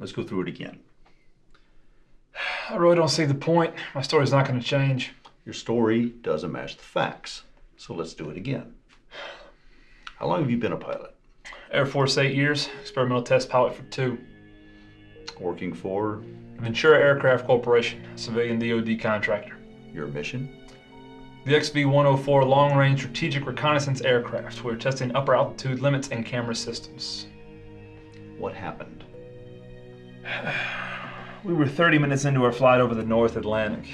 Let's go through it again. I really don't see the point. My story's not going to change. Your story doesn't match the facts, so let's do it again. How long have you been a pilot? Air Force 8 years, experimental test pilot for 2. Working for Ventura Aircraft Corporation, civilian DoD contractor. your mission? The XB-104 long-range strategic reconnaissance aircraft. We're testing upper altitude limits and camera systems. What happened? We were 30 minutes into our flight over the North Atlantic.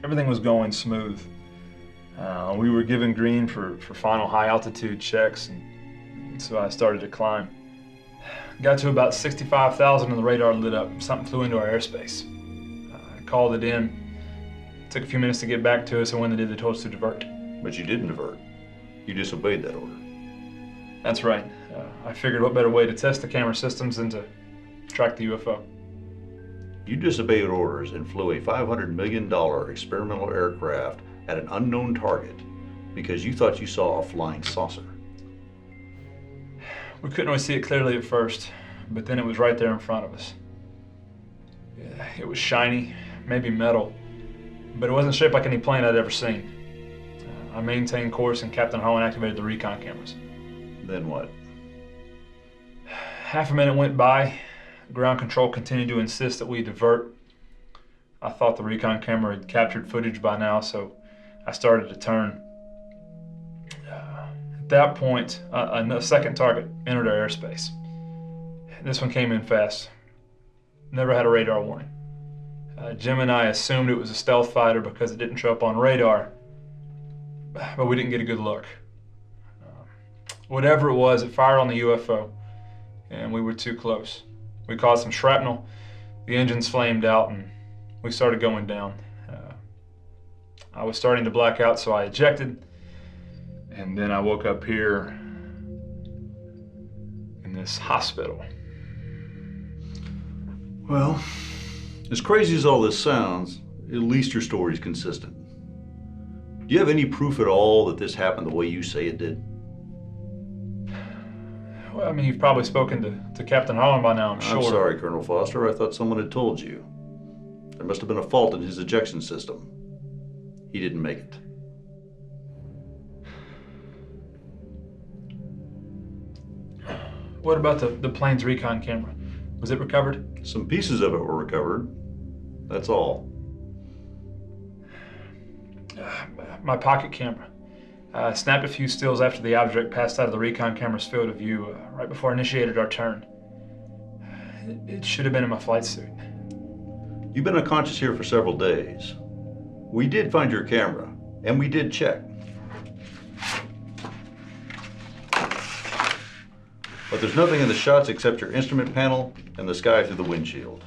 Everything was going smooth. We were given green for final high altitude checks, and so I started to climb. Got to about 65,000 and the radar lit up. Something flew into our airspace. I called it in. Took a few minutes to get back to us, and when they did, they told us to divert. But you didn't divert. You disobeyed that order. That's right. I figured what better way to test the camera systems than to track the UFO. You disobeyed orders and flew a $500 million experimental aircraft at an unknown target because you thought you saw a flying saucer. We couldn't really see it clearly at first, but then it was right there in front of us. It was shiny, maybe metal, but it wasn't shaped like any plane I'd ever seen. I maintained course and Captain Harlan activated the recon cameras. Then what? Half a minute went by. Ground control continued to insist that we divert. I thought the recon camera had captured footage by now, so I started to turn. At that point, a second target entered our airspace. This one came in fast. Never had a radar warning. Jim and I assumed it was a stealth fighter because it didn't show up on radar, but we didn't get a good look. Whatever it was, it fired on the UFO, and we were too close. We caused some shrapnel, the engines flamed out, and we started going down. I was starting to black out, so I ejected, and then I woke up here in this hospital. Well, as crazy as all this sounds, at least your story's consistent. Do you have any proof at all that this happened the way you say it did? Well, I mean, you've probably spoken to Captain Harlan by now, I'm sure. I'm sorry, Colonel Foster. I thought someone had told you. There must have been a fault in his ejection system. He didn't make it. What about the plane's recon camera? Was it recovered? Some pieces of it were recovered. That's all. My pocket camera. Snapped a few stills after the object passed out of the recon camera's field of view right before I initiated our turn. It should have been in my flight suit. You've been unconscious here for several days. We did find your camera, and we did check. But there's nothing in the shots except your instrument panel and the sky through the windshield.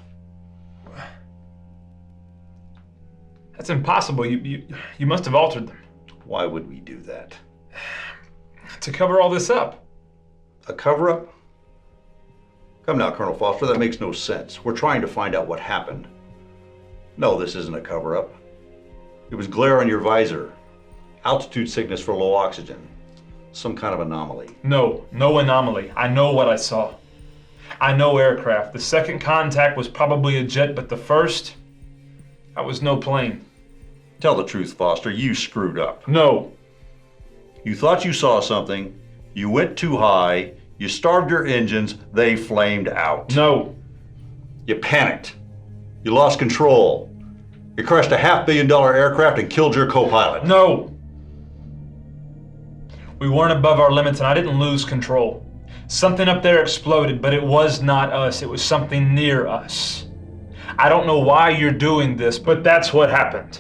That's impossible. You must have altered them. Why would we do that? To cover all this up. A cover-up? Come now, Colonel Foster, that makes no sense. We're trying to find out what happened. No, this isn't a cover-up. It was glare on your visor, altitude sickness for low oxygen, some kind of anomaly. No anomaly. I know what I saw. I know aircraft. The second contact was probably a jet, but the first, that was no plane. Tell the truth, Foster, you screwed up. No. You thought you saw something, you went too high, you starved your engines, they flamed out. No. You panicked. You lost control. You crashed a $500 million aircraft and killed your co-pilot. No. We weren't above our limits and I didn't lose control. Something up there exploded, but it was not us. It was something near us. I don't know why you're doing this, but that's what happened.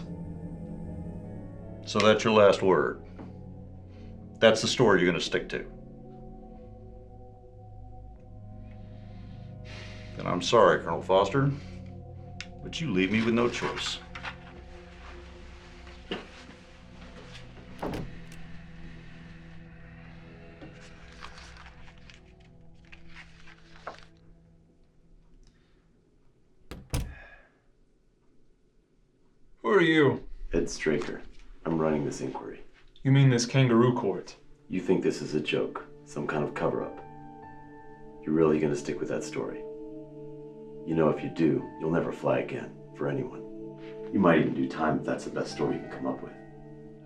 So that's your last word. That's the story you're going to stick to. And I'm sorry, Colonel Foster, but you leave me with no choice. Who are you? Ed Straker. I'm running this inquiry. You mean this kangaroo court? You think this is a joke, some kind of cover-up. You're really gonna stick with that story? You know, if you do, you'll never fly again, for anyone. You might even do time if that's the best story you can come up with.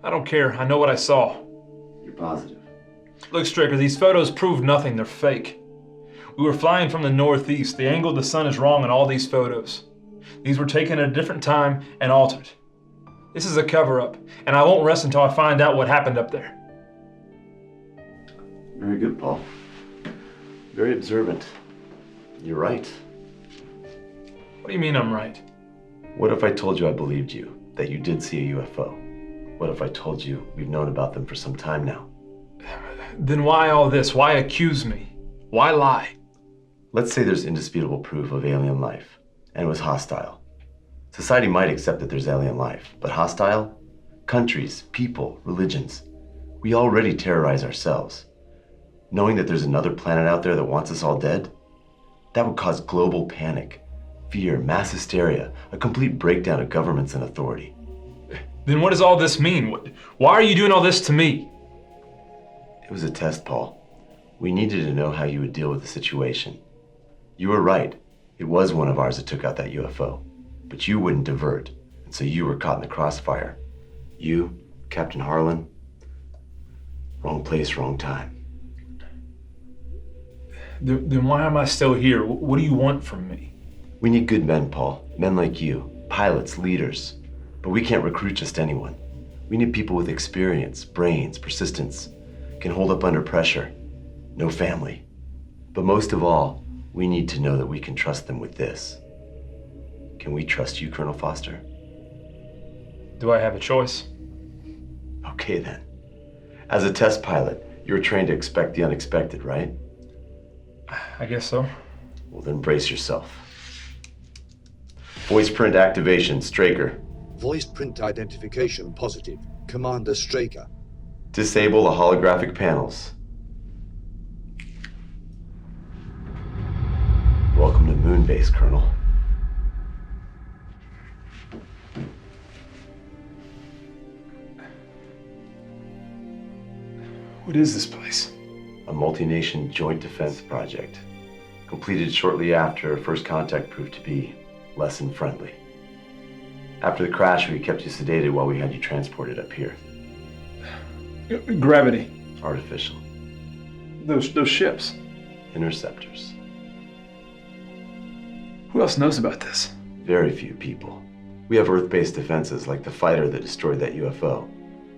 I don't care. I know what I saw. You're positive. Look, Straker, these photos prove nothing. They're fake. We were flying from the northeast. The angle of the sun is wrong in all these photos. These were taken at a different time and altered. This is a cover-up, and I won't rest until I find out what happened up there. Very good, Paul. Very observant. You're right. What do you mean I'm right? What if I told you I believed you, that you did see a UFO? What if I told you we've known about them for some time now? Then why all this? Why accuse me? Why lie? Let's say there's indisputable proof of alien life, and it was hostile. Society might accept that there's alien life, but hostile? Countries, people, religions. We already terrorize ourselves. Knowing that there's another planet out there that wants us all dead? That would cause global panic, fear, mass hysteria, a complete breakdown of governments and authority. Then what does all this mean? Why are you doing all this to me? It was a test, Paul. We needed to know how you would deal with the situation. You were right. It was one of ours that took out that UFO. But you wouldn't divert, and so you were caught in the crossfire. You, Captain Harlan, wrong place, wrong time. Then why am I still here? What do you want from me? We need good men, Paul. Men like you. Pilots, leaders. But we can't recruit just anyone. We need people with experience, brains, persistence. Can hold up under pressure. No family. But most of all, we need to know that we can trust them with this. Can we trust you, Colonel Foster? Do I have a choice? Okay then. As a test pilot, you were trained to expect the unexpected, right? I guess so. Well, then brace yourself. Voice print activation, Straker. Voice print identification positive. Commander Straker. Disable the holographic panels. Welcome to Moonbase, Colonel. What is this place? A multi-nation joint defense project. Completed shortly after first contact proved to be less than friendly. After the crash, we kept you sedated while we had you transported up here. Gravity. Artificial. Those ships. Interceptors. Who else knows about this? Very few people. We have Earth-based defenses like the fighter that destroyed that UFO.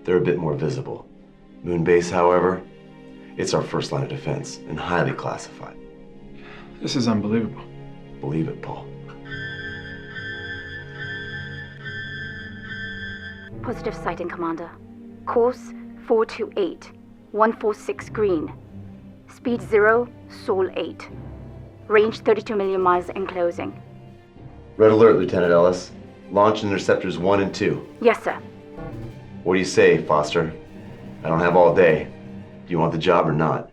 They're a bit more visible. Moonbase, however, it's our first line of defense and highly classified. This is unbelievable. Believe it, Paul. Positive sighting, Commander. Course 428, 146 green. Speed 0, Sol 8. Range 32 million miles enclosing. Red alert, Lieutenant Ellis. Launch interceptors 1 and 2. Yes, sir. What do you say, Foster? I don't have all day. Do you want the job or not?